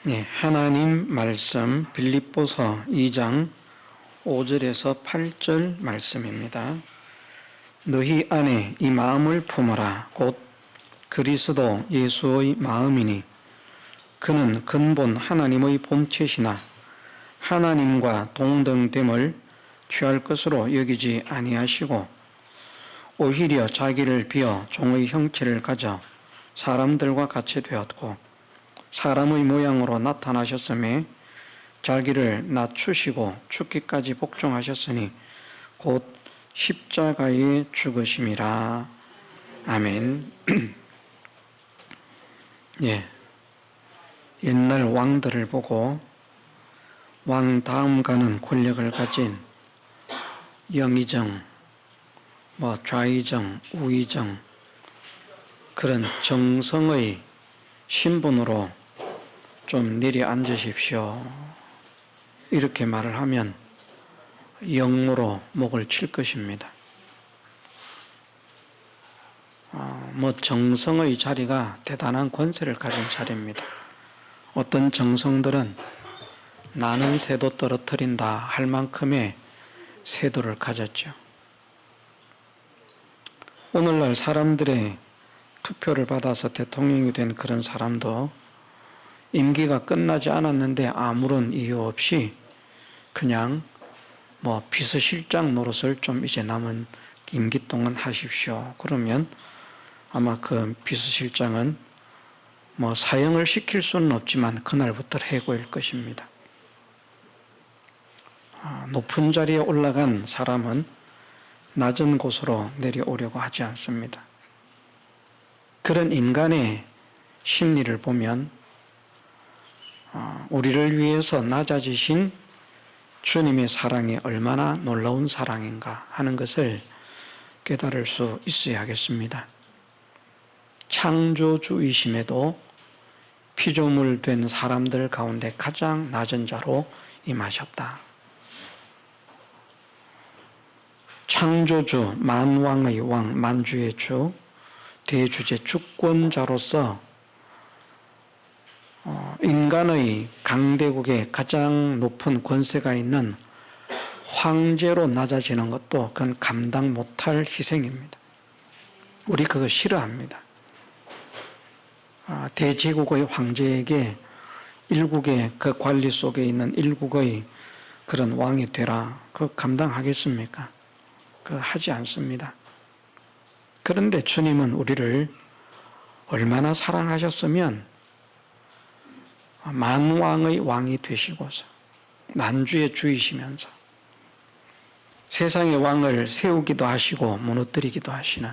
네, 하나님 말씀 빌립보서 2장 5절에서 8절 말씀입니다. 너희 안에 이 마음을 품어라. 곧 그리스도 예수의 마음이니 그는 근본 하나님의 본체시나 하나님과 동등됨을 취할 것으로 여기지 아니하시고 오히려 자기를 비어 종의 형체를 가져 사람들과 같이 되었고 사람의 모양으로 나타나셨음에 자기를 낮추시고 죽기까지 복종하셨으니 곧 십자가에 죽으심이라. 아멘. 예, 옛날 왕들을 보고 왕 다음 가는 권력을 가진 영의정, 좌의정, 우의정 그런 정성의 신분으로 좀 내려앉으십시오. 이렇게 말을 하면 영으로 목을 칠 것입니다. 정성의 자리가 대단한 권세를 가진 자리입니다. 어떤 정성들은 나는 새도 떨어뜨린다 할 만큼의 세도를 가졌죠. 오늘날 사람들의 투표를 받아서 대통령이 된 그런 사람도 임기가 끝나지 않았는데 아무런 이유 없이 그냥 비서실장 노릇을 좀 이제 남은 임기 동안 하십시오. 그러면 아마 그 비서실장은 사형을 시킬 수는 없지만 그날부터 해고일 것입니다. 높은 자리에 올라간 사람은 낮은 곳으로 내려오려고 하지 않습니다. 그런 인간의 심리를 보면 우리를 위해서 낮아지신 주님의 사랑이 얼마나 놀라운 사랑인가 하는 것을 깨달을 수 있어야 하겠습니다. 창조주이심에도 피조물 된 사람들 가운데 가장 낮은 자로 임하셨다. 창조주, 만왕의 왕, 만주의 주, 대주제 주권자로서 인간의 강대국에 가장 높은 권세가 있는 황제로 낮아지는 것도 그건 감당 못할 희생입니다. 우리 그거 싫어합니다. 대제국의 황제에게 일국의 그 관리 속에 있는 일국의 그런 왕이 되라. 그거 감당하겠습니까? 그거 하지 않습니다. 그런데 주님은 우리를 얼마나 사랑하셨으면 만왕의 왕이 되시고서 만주의 주이시면서 세상의 왕을 세우기도 하시고 무너뜨리기도 하시는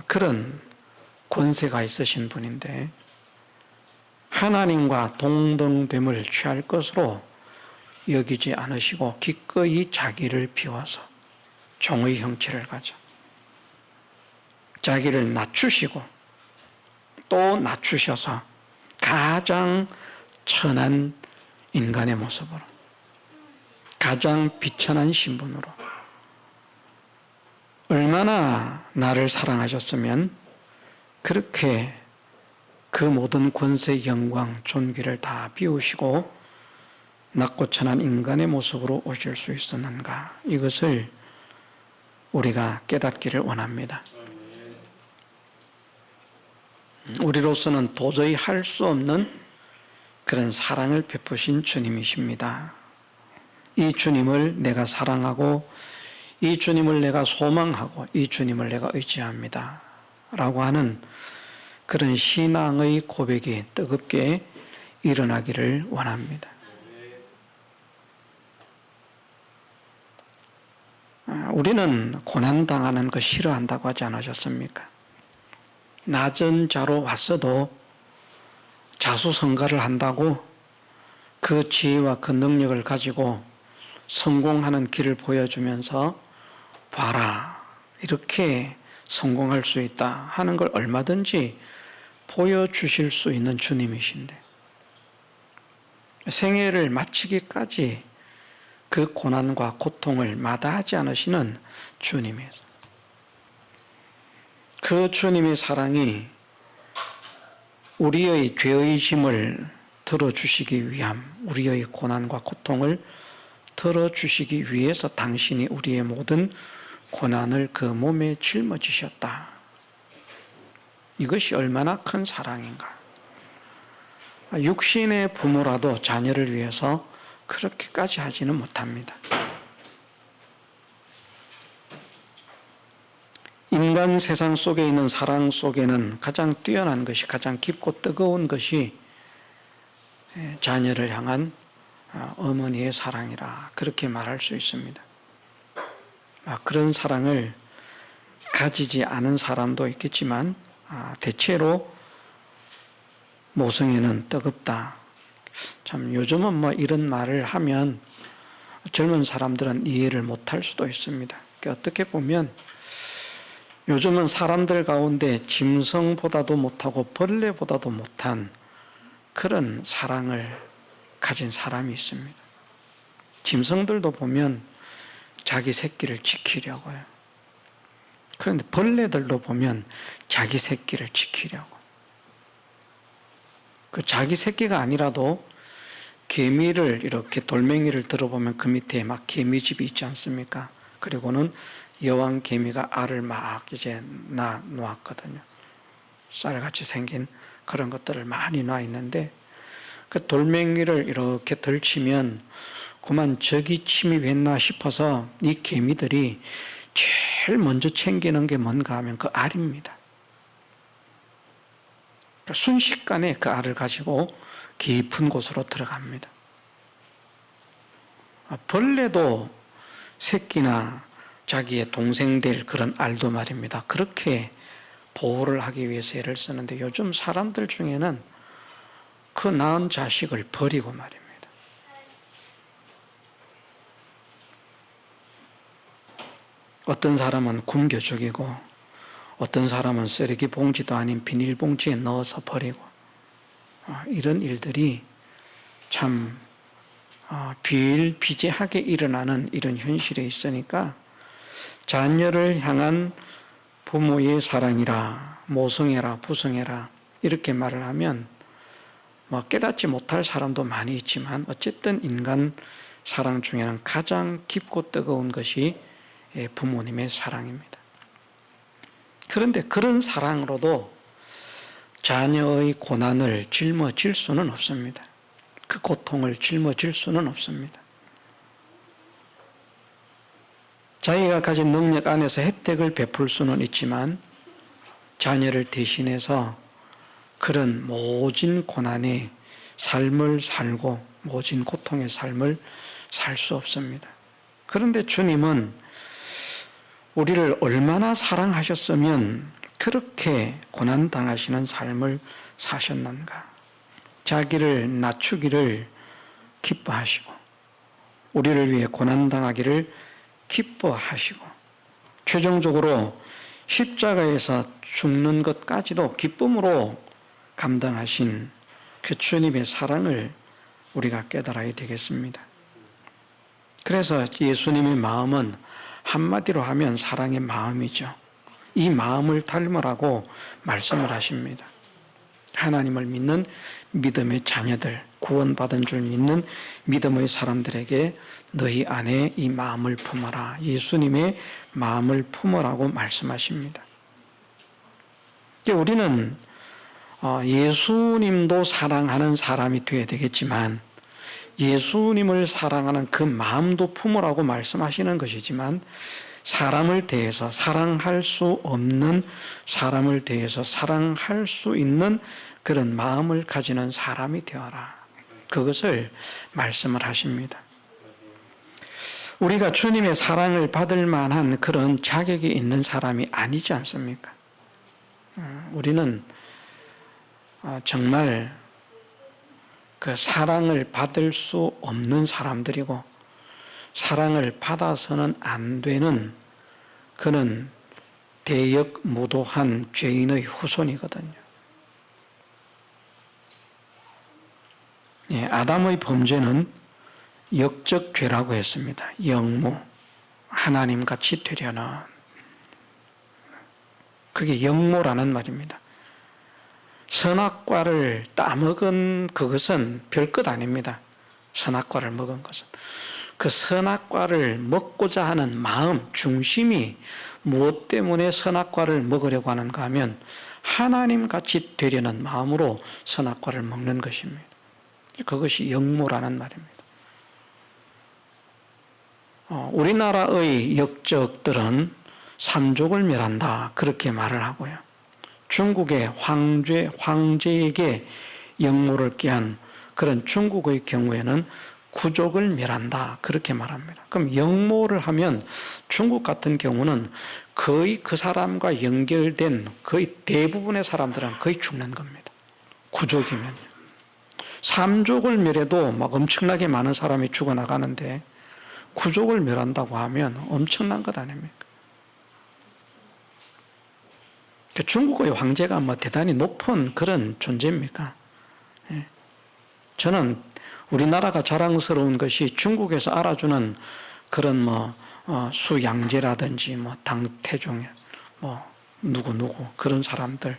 그런 권세가 있으신 분인데 하나님과 동등됨을 취할 것으로 여기지 않으시고 기꺼이 자기를 비워서 종의 형체를 가져 자기를 낮추시고 또 낮추셔서 가장 천한 인간의 모습으로 가장 비천한 신분으로 얼마나 나를 사랑하셨으면 그렇게 그 모든 권세, 영광, 존귀를 다 비우시고 낮고 천한 인간의 모습으로 오실 수 있었는가. 이것을 우리가 깨닫기를 원합니다. 우리로서는 도저히 할 수 없는 그런 사랑을 베푸신 주님이십니다. 이 주님을 내가 사랑하고 이 주님을 내가 소망하고 이 주님을 내가 의지합니다. 라고 하는 그런 신앙의 고백이 뜨겁게 일어나기를 원합니다. 우리는 고난당하는 거 싫어한다고 하지 않으셨습니까? 낮은 자로 왔어도 자수성가를 한다고 그 지혜와 그 능력을 가지고 성공하는 길을 보여주면서 봐라, 이렇게 성공할 수 있다 하는 걸 얼마든지 보여주실 수 있는 주님이신데 생애를 마치기까지 그 고난과 고통을 마다하지 않으시는 주님이세요. 그 주님의 사랑이 우리의 죄의 짐을 들어주시기 위함, 우리의 고난과 고통을 들어주시기 위해서 당신이 우리의 모든 고난을 그 몸에 짊어지셨다. 이것이 얼마나 큰 사랑인가. 육신의 부모라도 자녀를 위해서 그렇게까지 하지는 못합니다. 인간 세상 속에 있는 사랑 속에는 가장 뛰어난 것이, 가장 깊고 뜨거운 것이 자녀를 향한 어머니의 사랑이라 그렇게 말할 수 있습니다. 그런 사랑을 가지지 않은 사람도 있겠지만 대체로 모성애는 뜨겁다. 참 요즘은 뭐 이런 말을 하면 젊은 사람들은 이해를 못할 수도 있습니다. 어떻게 보면 요즘은 사람들 가운데 짐승보다도 못하고 벌레보다도 못한 그런 사랑을 가진 사람이 있습니다. 짐승들도 보면 자기 새끼를 지키려고요. 그런데 벌레들도 보면 자기 새끼를 지키려고. 그 자기 새끼가 아니라도 개미를 이렇게 돌멩이를 들어보면 그 밑에 막 개미집이 있지 않습니까? 그리고는 여왕 개미가 알을 막 이제 놓았거든요. 쌀같이 생긴 그런 것들을 많이 놔 있는데 그 돌멩이를 이렇게 덜치면 그만 저기 침입했나 싶어서 이 개미들이 제일 먼저 챙기는 게 뭔가 하면 그 알입니다. 순식간에 그 알을 가지고 깊은 곳으로 들어갑니다. 벌레도 새끼나 자기의 동생 될 그런 알도 말입니다. 그렇게 보호를 하기 위해서 애를 쓰는데 요즘 사람들 중에는 그 낳은 자식을 버리고 말입니다. 어떤 사람은 굶겨 죽이고 어떤 사람은 쓰레기 봉지도 아닌 비닐봉지에 넣어서 버리고 이런 일들이 참 비일비재하게 일어나는 이런 현실에 있으니까 자녀를 향한 부모의 사랑이라 모성애라 부성애라 이렇게 말을 하면 깨닫지 못할 사람도 많이 있지만 어쨌든 인간 사랑 중에는 가장 깊고 뜨거운 것이 부모님의 사랑입니다. 그런데 그런 사랑으로도 자녀의 고난을 짊어질 수는 없습니다. 그 고통을 짊어질 수는 없습니다. 자기가 가진 능력 안에서 혜택을 베풀 수는 있지만 자녀를 대신해서 그런 모진 고난의 삶을 살고 모진 고통의 삶을 살 수 없습니다. 그런데 주님은 우리를 얼마나 사랑하셨으면 그렇게 고난당하시는 삶을 사셨는가. 자기를 낮추기를 기뻐하시고 우리를 위해 고난당하기를 기뻐하시고 최종적으로 십자가에서 죽는 것까지도 기쁨으로 감당하신 그 주님의 사랑을 우리가 깨달아야 되겠습니다. 그래서 예수님의 마음은 한마디로 하면 사랑의 마음이죠. 이 마음을 닮으라고 말씀을 하십니다. 하나님을 믿는 믿음의 자녀들, 구원받은 줄 믿는 믿음의 사람들에게 너희 안에 이 마음을 품어라. 예수님의 마음을 품으라고 말씀하십니다. 우리는 예수님도 사랑하는 사람이 되어야 되겠지만 예수님을 사랑하는 그 마음도 품으라고 말씀하시는 것이지만 사람을 대해서 사랑할 수 없는 사람을 대해서 사랑할 수 있는 그런 마음을 가지는 사람이 되어라. 그것을 말씀을 하십니다. 우리가 주님의 사랑을 받을 만한 그런 자격이 있는 사람이 아니지 않습니까? 우리는 정말 그 사랑을 받을 수 없는 사람들이고 사랑을 받아서는 안 되는 그런 대역무도한 죄인의 후손이거든요. 아담의 범죄는 역적 죄라고 했습니다. 영무, 하나님같이 되려는. 그게 영모라는 말입니다. 선악과를 따먹은 그것은 별것 아닙니다. 선악과를 먹은 것은. 그 선악과를 먹고자 하는 마음, 중심이 무엇 때문에 선악과를 먹으려고 하는가 하면 하나님같이 되려는 마음으로 선악과를 먹는 것입니다. 그것이 역모라는 말입니다. 우리나라의 역적들은 삼족을 멸한다 그렇게 말을 하고요. 중국의 황제에게 역모를 꾀한 그런 중국의 경우에는 구족을 멸한다 그렇게 말합니다. 그럼 역모를 하면 중국 같은 경우는 거의 그 사람과 연결된 거의 대부분의 사람들은 거의 죽는 겁니다. 구족이면요. 삼족을 멸해도 막 엄청나게 많은 사람이 죽어나가는데 구족을 멸한다고 하면 엄청난 것 아닙니까? 중국의 황제가 뭐 대단히 높은 그런 존재입니까? 저는 우리나라가 자랑스러운 것이 중국에서 알아주는 그런 수양제라든지 당태종 누구 그런 사람들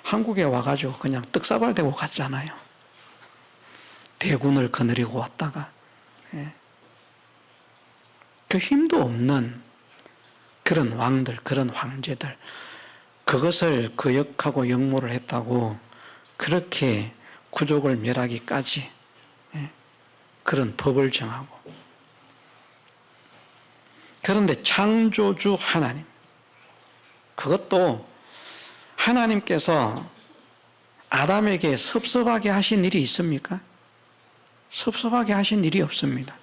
한국에 와가지고 그냥 떡사발 대고 갔잖아요. 대군을 거느리고 왔다가 그 힘도 없는 그런 왕들, 그런 황제들 그것을 거역하고 역모를 했다고 그렇게 구족을 멸하기까지 그런 법을 정하고. 그런데 창조주 하나님, 그것도 하나님께서 아담에게 섭섭하게 하신 일이 있습니까? 섭섭하게 하신 일이 없습니다.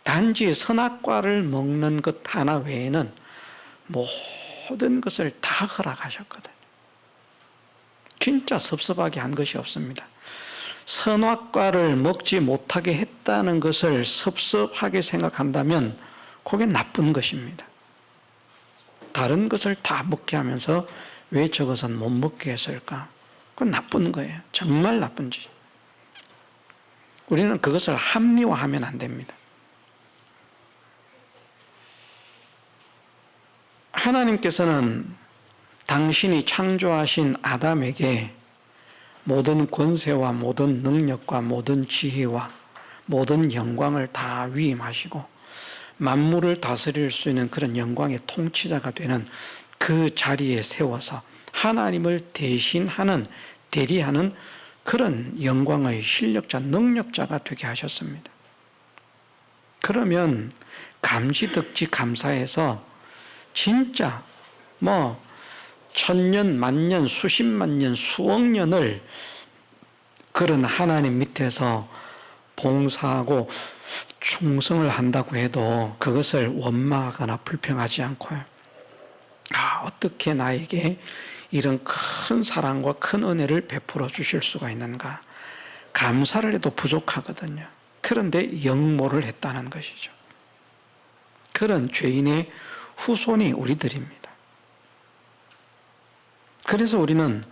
단지 선악과를 먹는 것 하나 외에는 모든 것을 다 허락하셨거든요. 진짜 섭섭하게 한 것이 없습니다. 선악과를 먹지 못하게 했다는 것을 섭섭하게 생각한다면 그게 나쁜 것입니다. 다른 것을 다 먹게 하면서 왜 저것은 못 먹게 했을까? 그건 나쁜 거예요. 정말 나쁜 짓. 우리는 그것을 합리화하면 안 됩니다. 하나님께서는 당신이 창조하신 아담에게 모든 권세와 모든 능력과 모든 지혜와 모든 영광을 다 위임하시고 만물을 다스릴 수 있는 그런 영광의 통치자가 되는 그 자리에 세워서 하나님을 대신하는, 대리하는 그런 영광의 실력자, 능력자가 되게 하셨습니다. 그러면 감지덕지 감사해서 진짜 천년, 만년, 수십만 년, 수억 년을 그런 하나님 밑에서 봉사하고 충성을 한다고 해도 그것을 원망하거나 불평하지 않고요. 어떻게 나에게 이런 큰 사랑과 큰 은혜를 베풀어 주실 수가 있는가? 감사를 해도 부족하거든요. 그런데 역모를 했다는 것이죠. 그런 죄인의 후손이 우리들입니다. 그래서 우리는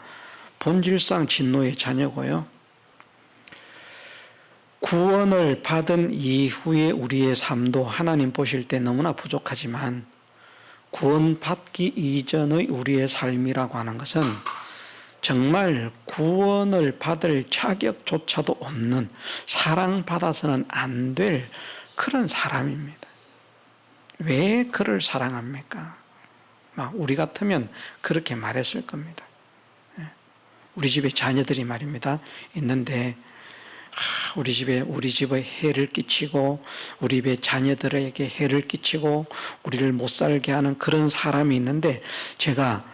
본질상 진노의 자녀고요. 구원을 받은 이후에 우리의 삶도 하나님 보실 때 너무나 부족하지만 구원받기 이전의 우리의 삶이라고 하는 것은 정말 구원을 받을 자격조차도 없는, 사랑받아서는 안 될 그런 사람입니다. 왜 그를 사랑합니까? 우리 같으면 그렇게 말했을 겁니다. 우리 집에 자녀들이 말입니다. 있는데 우리 집에 해를 끼치고 우리 집에 자녀들에게 해를 끼치고 우리를 못 살게 하는 그런 사람이 있는데 제가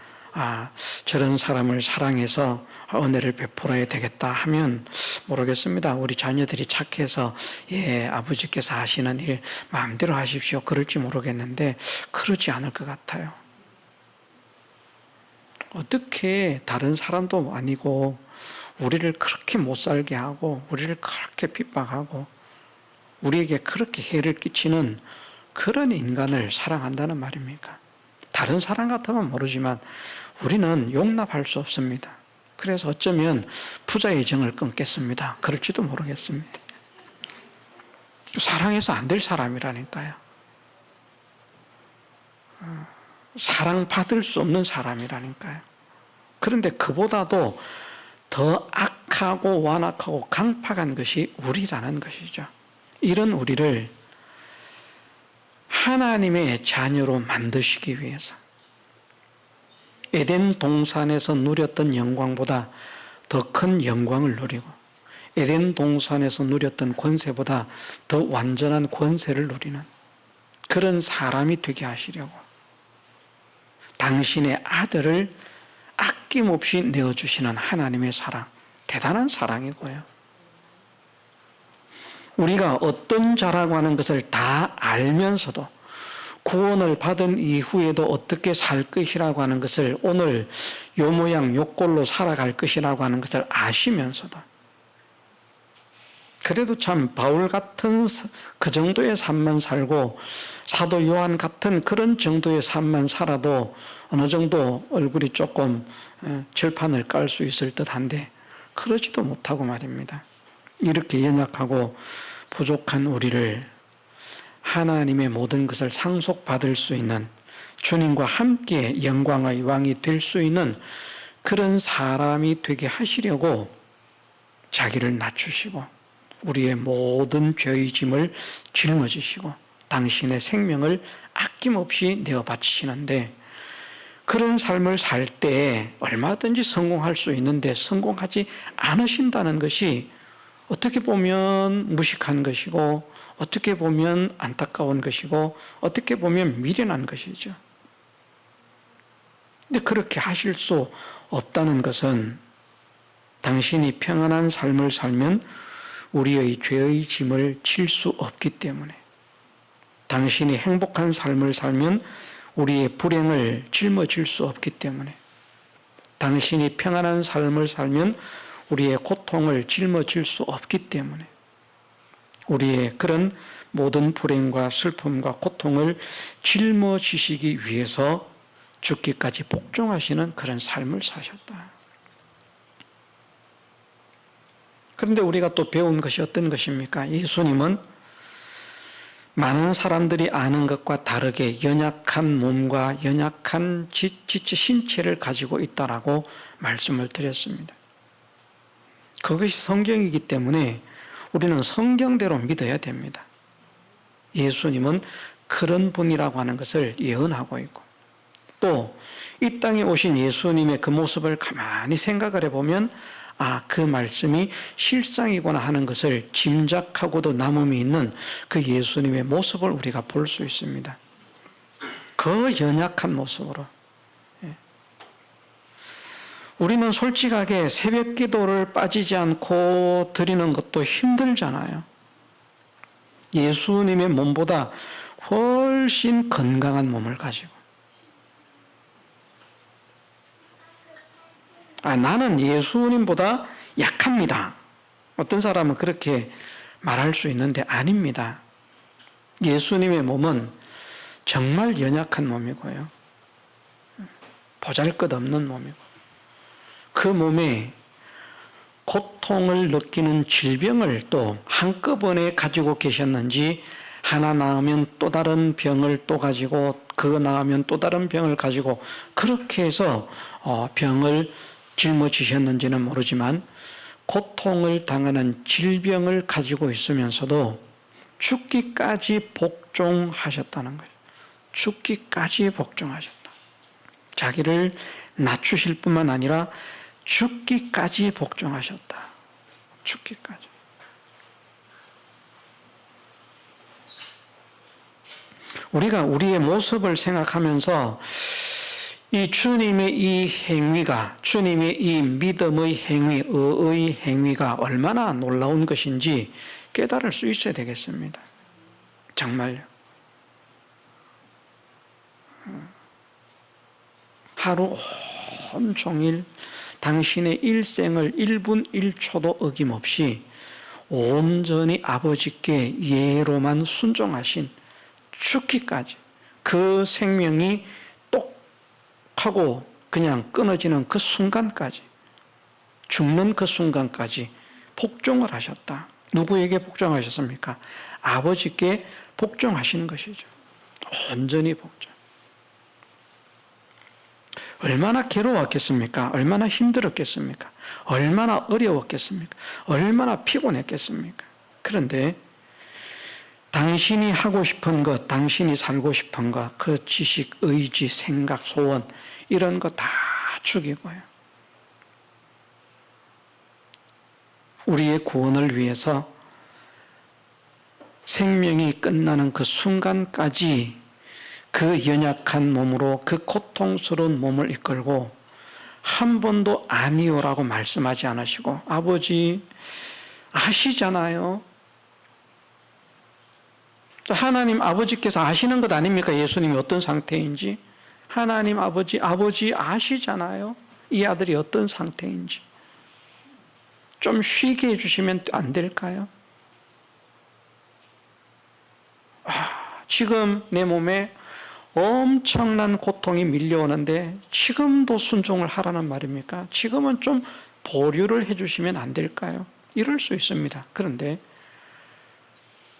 저런 사람을 사랑해서 은혜를 베풀어야 되겠다 하면 모르겠습니다. 우리 자녀들이 착해서 아버지께서 하시는 일 마음대로 하십시오 그럴지 모르겠는데 그러지 않을 것 같아요. 어떻게 다른 사람도 아니고 우리를 그렇게 못 살게 하고 우리를 그렇게 핍박하고 우리에게 그렇게 해를 끼치는 그런 인간을 사랑한다는 말입니까? 다른 사람 같으면 모르지만 우리는 용납할 수 없습니다. 그래서 어쩌면 부자의 정을 끊겠습니다. 그럴지도 모르겠습니다. 사랑해서 안 될 사람이라니까요. 사랑받을 수 없는 사람이라니까요. 그런데 그보다도 더 악하고 완악하고 강팍한 것이 우리라는 것이죠. 이런 우리를 하나님의 자녀로 만드시기 위해서 에덴 동산에서 누렸던 영광보다 더 큰 영광을 누리고 에덴 동산에서 누렸던 권세보다 더 완전한 권세를 누리는 그런 사람이 되게 하시려고 당신의 아들을 아낌없이 내어주시는 하나님의 사랑, 대단한 사랑이고요. 우리가 어떤 자라고 하는 것을 다 알면서도 구원을 받은 이후에도 어떻게 살 것이라고 하는 것을 오늘 요 모양 요 꼴로 살아갈 것이라고 하는 것을 아시면서도 그래도 참 바울 같은 그 정도의 삶만 살고 사도 요한 같은 그런 정도의 삶만 살아도 어느 정도 얼굴이 조금 철판을 깔 수 있을 듯한데 그러지도 못하고 말입니다. 이렇게 연약하고 부족한 우리를 하나님의 모든 것을 상속받을 수 있는 주님과 함께 영광의 왕이 될 수 있는 그런 사람이 되게 하시려고 자기를 낮추시고 우리의 모든 죄의 짐을 짊어지시고 당신의 생명을 아낌없이 내어 바치시는데 그런 삶을 살 때 얼마든지 성공할 수 있는데 성공하지 않으신다는 것이 어떻게 보면 무식한 것이고 어떻게 보면 안타까운 것이고 어떻게 보면 미련한 것이죠. 근데 그렇게 하실 수 없다는 것은 당신이 평안한 삶을 살면 우리의 죄의 짐을 질 수 없기 때문에 당신이 행복한 삶을 살면 우리의 불행을 짊어질 수 없기 때문에 당신이 평안한 삶을 살면 우리의 고통을 짊어질 수 없기 때문에 우리의 그런 모든 불행과 슬픔과 고통을 짊어지시기 위해서 죽기까지 복종하시는 그런 삶을 사셨다. 그런데 우리가 또 배운 것이 어떤 것입니까? 예수님은 많은 사람들이 아는 것과 다르게 연약한 몸과 연약한 지체 신체를 가지고 있다라고 말씀을 드렸습니다. 그것이 성경이기 때문에 우리는 성경대로 믿어야 됩니다. 예수님은 그런 분이라고 하는 것을 예언하고 있고 또 이 땅에 오신 예수님의 그 모습을 가만히 생각을 해보면 그 말씀이 실상이구나 하는 것을 짐작하고도 남음이 있는 그 예수님의 모습을 우리가 볼 수 있습니다. 그 연약한 모습으로. 우리는 솔직하게 새벽 기도를 빠지지 않고 드리는 것도 힘들잖아요. 예수님의 몸보다 훨씬 건강한 몸을 가지고 나는 예수님보다 약합니다. 어떤 사람은 그렇게 말할 수 있는데 아닙니다. 예수님의 몸은 정말 연약한 몸이고요. 보잘것없는 몸이고 그 몸에 고통을 느끼는 질병을 또 한꺼번에 가지고 계셨는지 하나 나으면 또 다른 병을 또 가지고 그거 나으면 또 다른 병을 가지고 그렇게 해서 병을 짊어지셨는지는 모르지만 고통을 당하는 질병을 가지고 있으면서도 죽기까지 복종하셨다는 거예요. 죽기까지 복종하셨다. 자기를 낮추실 뿐만 아니라 죽기까지 복종하셨다. 죽기까지. 우리가 우리의 모습을 생각하면서 이 주님의 이 행위가, 주님의 이 믿음의 행위, 의의 행위가 얼마나 놀라운 것인지 깨달을 수 있어야 되겠습니다. 정말요. 하루 온종일 당신의 일생을 1분 1초도 어김없이 온전히 아버지께 예로만 순종하신 죽기까지 그 생명이 하고 그냥 끊어지는 그 순간까지 죽는 그 순간까지 복종을 하셨다. 누구에게 복종하셨습니까? 아버지께 복종하시는 것이죠. 온전히 복종. 얼마나 괴로웠겠습니까? 얼마나 힘들었겠습니까? 얼마나 어려웠겠습니까? 얼마나 피곤했겠습니까? 그런데 당신이 하고 싶은 것, 당신이 살고 싶은 것, 그 지식, 의지, 생각, 소원 이런 거 다 죽이고요. 우리의 구원을 위해서 생명이 끝나는 그 순간까지 그 연약한 몸으로 그 고통스러운 몸을 이끌고 한 번도 아니오라고 말씀하지 않으시고, 아버지 아시잖아요. 하나님 아버지께서 아시는 것 아닙니까? 예수님이 어떤 상태인지. 하나님 아버지 아시잖아요. 이 아들이 어떤 상태인지. 좀 쉬게 해주시면 안 될까요? 지금 내 몸에 엄청난 고통이 밀려오는데 지금도 순종을 하라는 말입니까? 지금은 좀 보류를 해주시면 안 될까요? 이럴 수 있습니다. 그런데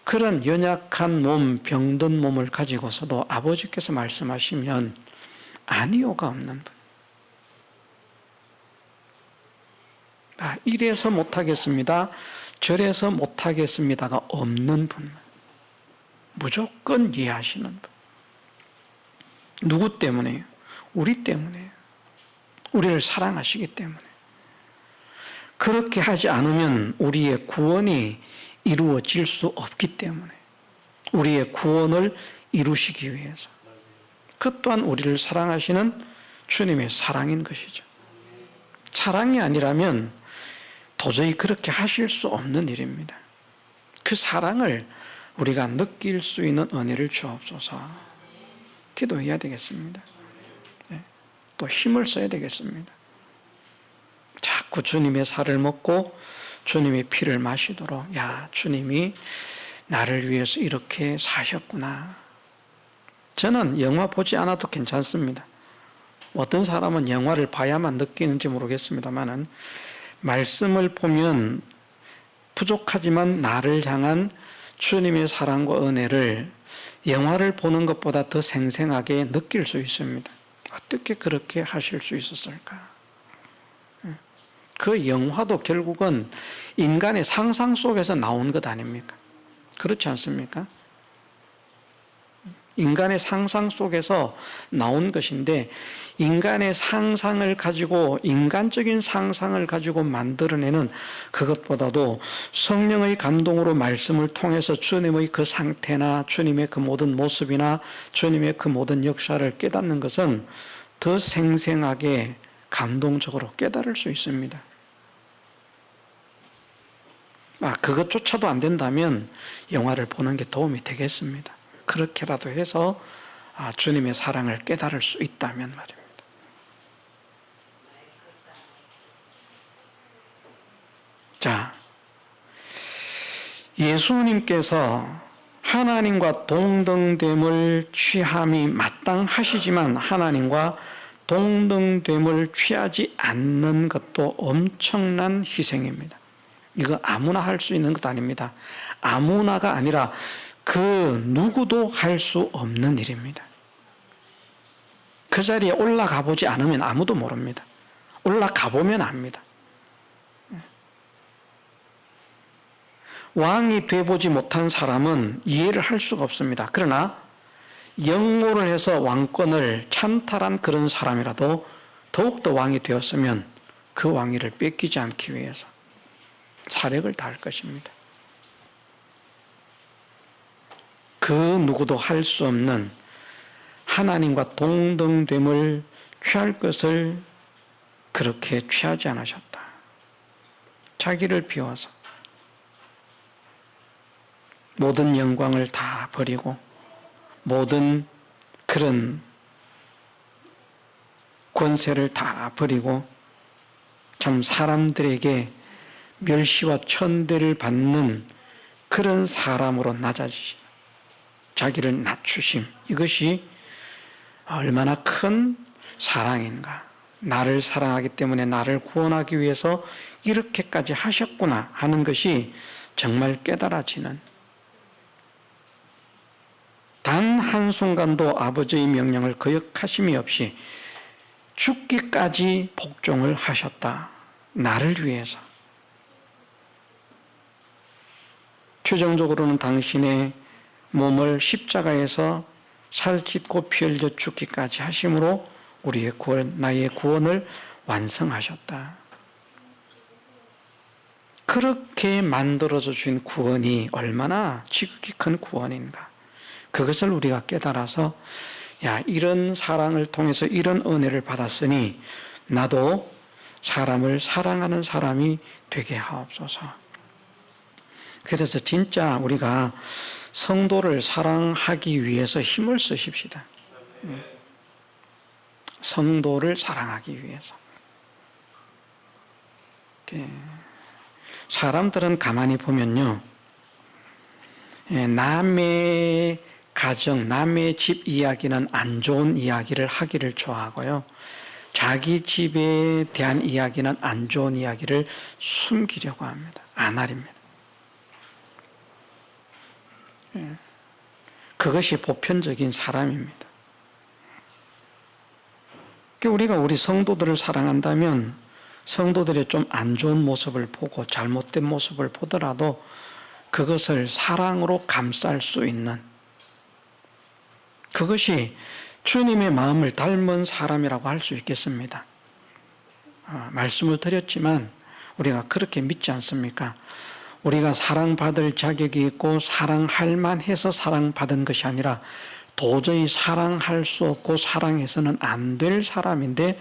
그런 연약한 몸, 병든 몸을 가지고서도 아버지께서 말씀하시면 아니오가 없는 분. 이래서 못하겠습니다. 저래서 못하겠습니다가 없는 분. 무조건 이해하시는 분. 누구 때문에요? 우리 때문에요. 우리를 사랑하시기 때문에. 그렇게 하지 않으면 우리의 구원이 이루어질 수 없기 때문에. 우리의 구원을 이루시기 위해서. 그 또한 우리를 사랑하시는 주님의 사랑인 것이죠. 사랑이 아니라면 도저히 그렇게 하실 수 없는 일입니다. 그 사랑을 우리가 느낄 수 있는 은혜를 주옵소서. 기도해야 되겠습니다. 또 힘을 써야 되겠습니다. 자꾸 주님의 살을 먹고 주님의 피를 마시도록, 야, 주님이 나를 위해서 이렇게 사셨구나. 저는 영화 보지 않아도 괜찮습니다. 어떤 사람은 영화를 봐야만 느끼는지 모르겠습니다만은 말씀을 보면 부족하지만 나를 향한 주님의 사랑과 은혜를 영화를 보는 것보다 더 생생하게 느낄 수 있습니다. 어떻게 그렇게 하실 수 있었을까? 그 영화도 결국은 인간의 상상 속에서 나온 것 아닙니까? 그렇지 않습니까? 인간의 상상 속에서 나온 것인데, 인간의 상상을 가지고, 인간적인 상상을 가지고 만들어내는 그것보다도 성령의 감동으로 말씀을 통해서 주님의 그 상태나 주님의 그 모든 모습이나 주님의 그 모든 역사를 깨닫는 것은 더 생생하게 감동적으로 깨달을 수 있습니다. 그것조차도 안 된다면 영화를 보는 게 도움이 되겠습니다. 그렇게라도 해서 주님의 사랑을 깨달을 수 있다면 말입니다. 자, 예수님께서 하나님과 동등됨을 취함이 마땅하시지만 하나님과 동등됨을 취하지 않는 것도 엄청난 희생입니다. 이거 아무나 할 수 있는 것 아닙니다. 아무나가 아니라 그 누구도 할 수 없는 일입니다. 그 자리에 올라가 보지 않으면 아무도 모릅니다. 올라가 보면 압니다. 왕이 돼보지 못한 사람은 이해를 할 수가 없습니다. 그러나 역모를 해서 왕권을 찬탈한 그런 사람이라도 더욱더 왕이 되었으면 그 왕위를 뺏기지 않기 위해서 사력을 다할 것입니다. 그 누구도 할 수 없는 하나님과 동등됨을 취할 것을 그렇게 취하지 않으셨다. 자기를 비워서 모든 영광을 다 버리고 모든 그런 권세를 다 버리고 참 사람들에게 멸시와 천대를 받는 그런 사람으로 낮아지시다. 자기를 낮추심, 이것이 얼마나 큰 사랑인가. 나를 사랑하기 때문에 나를 구원하기 위해서 이렇게까지 하셨구나 하는 것이 정말 깨달아지는, 단 한순간도 아버지의 명령을 거역하심이 없이 죽기까지 복종을 하셨다. 나를 위해서. 최종적으로는 당신의 몸을 십자가에서 살찢고 피 흘려 죽기까지 하심으로 우리의 구원, 나의 구원을 완성하셨다. 그렇게 만들어져 주신 구원이 얼마나 지극히 큰 구원인가. 그것을 우리가 깨달아서 이런 사랑을 통해서 이런 은혜를 받았으니 나도 사람을 사랑하는 사람이 되게 하옵소서. 그래서 진짜 우리가 성도를 사랑하기 위해서 힘을 쓰십시다. 성도를 사랑하기 위해서. 사람들은 가만히 보면요, 남의 가정, 남의 집 이야기는 안 좋은 이야기를 하기를 좋아하고요, 자기 집에 대한 이야기는 안 좋은 이야기를 숨기려고 합니다. 안 하립니다. 그것이 보편적인 사람입니다. 우리가 우리 성도들을 사랑한다면 성도들의 좀 안 좋은 모습을 보고 잘못된 모습을 보더라도 그것을 사랑으로 감쌀 수 있는, 그것이 주님의 마음을 닮은 사람이라고 할 수 있겠습니다. 말씀을 드렸지만 우리가 그렇게 믿지 않습니까? 우리가 사랑받을 자격이 있고 사랑할 만해서 사랑받은 것이 아니라 도저히 사랑할 수 없고 사랑해서는 안 될 사람인데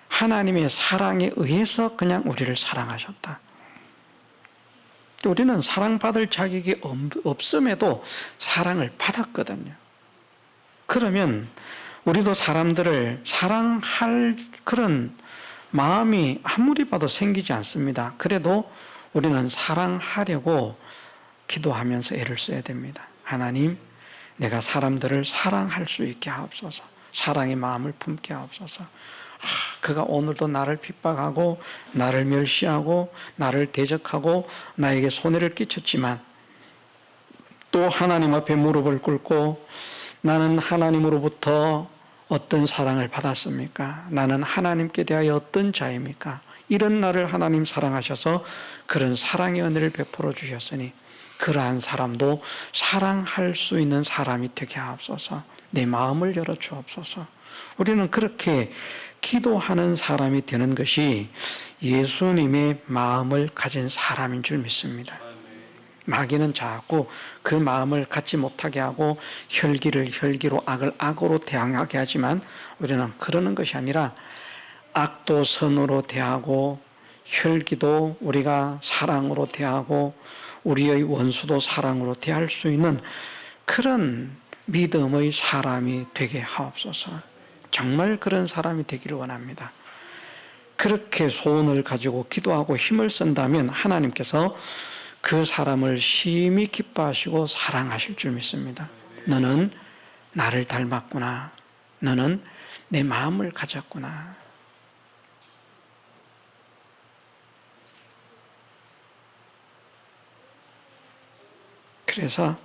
하나님의 사랑에 의해서 그냥 우리를 사랑하셨다. 우리는 사랑받을 자격이 없음에도 사랑을 받았거든요. 그러면 우리도 사람들을 사랑할 그런 마음이 아무리 봐도 생기지 않습니다. 그래도 우리는 사랑하려고 기도하면서 애를 써야 됩니다. 하나님, 내가 사람들을 사랑할 수 있게 하옵소서. 사랑의 마음을 품게 하옵소서. 그가 오늘도 나를 핍박하고 나를 멸시하고 나를 대적하고 나에게 손해를 끼쳤지만 또 하나님 앞에 무릎을 꿇고 나는 하나님으로부터 어떤 사랑을 받았습니까? 나는 하나님께 대하여 어떤 자입니까? 이런 나를 하나님 사랑하셔서 그런 사랑의 은혜를 베풀어 주셨으니 그러한 사람도 사랑할 수 있는 사람이 되게 하옵소서. 내 마음을 열어 주옵소서. 우리는 그렇게 기도하는 사람이 되는 것이 예수님의 마음을 가진 사람인 줄 믿습니다. 마귀는 자꾸 그 마음을 갖지 못하게 하고 혈기를 혈기로 악을 악으로 대항하게 하지만 우리는 그러는 것이 아니라 악도 선으로 대하고 혈기도 우리가 사랑으로 대하고 우리의 원수도 사랑으로 대할 수 있는 그런 믿음의 사람이 되게 하옵소서. 정말 그런 사람이 되기를 원합니다. 그렇게 소원을 가지고 기도하고 힘을 쓴다면 하나님께서 그 사람을 심히 기뻐하시고 사랑하실 줄 믿습니다. 너는 나를 닮았구나. 너는 내 마음을 가졌구나. 그래서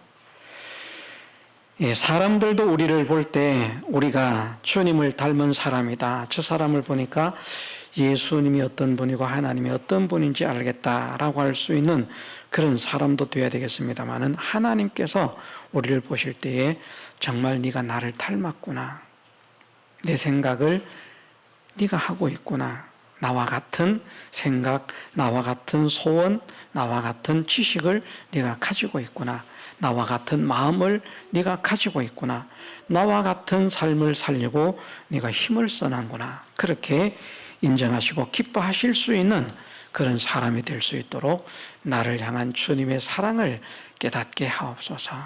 사람들도 우리를 볼 때 우리가 주님을 닮은 사람이다. 저 사람을 보니까 예수님이 어떤 분이고 하나님이 어떤 분인지 알겠다라고 할 수 있는 그런 사람도 되어야 되겠습니다만은 하나님께서 우리를 보실 때에 정말 네가 나를 닮았구나. 내 생각을 네가 하고 있구나. 나와 같은 생각, 나와 같은 소원, 나와 같은 지식을 네가 가지고 있구나. 나와 같은 마음을 네가 가지고 있구나. 나와 같은 삶을 살려고 네가 힘을 써놨구나. 그렇게 인정하시고 기뻐하실 수 있는 그런 사람이 될 수 있도록 나를 향한 주님의 사랑을 깨닫게 하옵소서.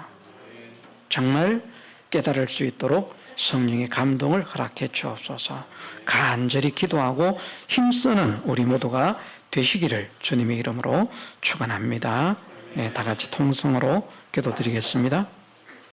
정말 깨달을 수 있도록 성령의 감동을 허락해 주옵소서. 간절히 기도하고 힘쓰는 우리 모두가 되시기를 주님의 이름으로 축원합니다. 다 같이 통성으로 기도드리겠습니다.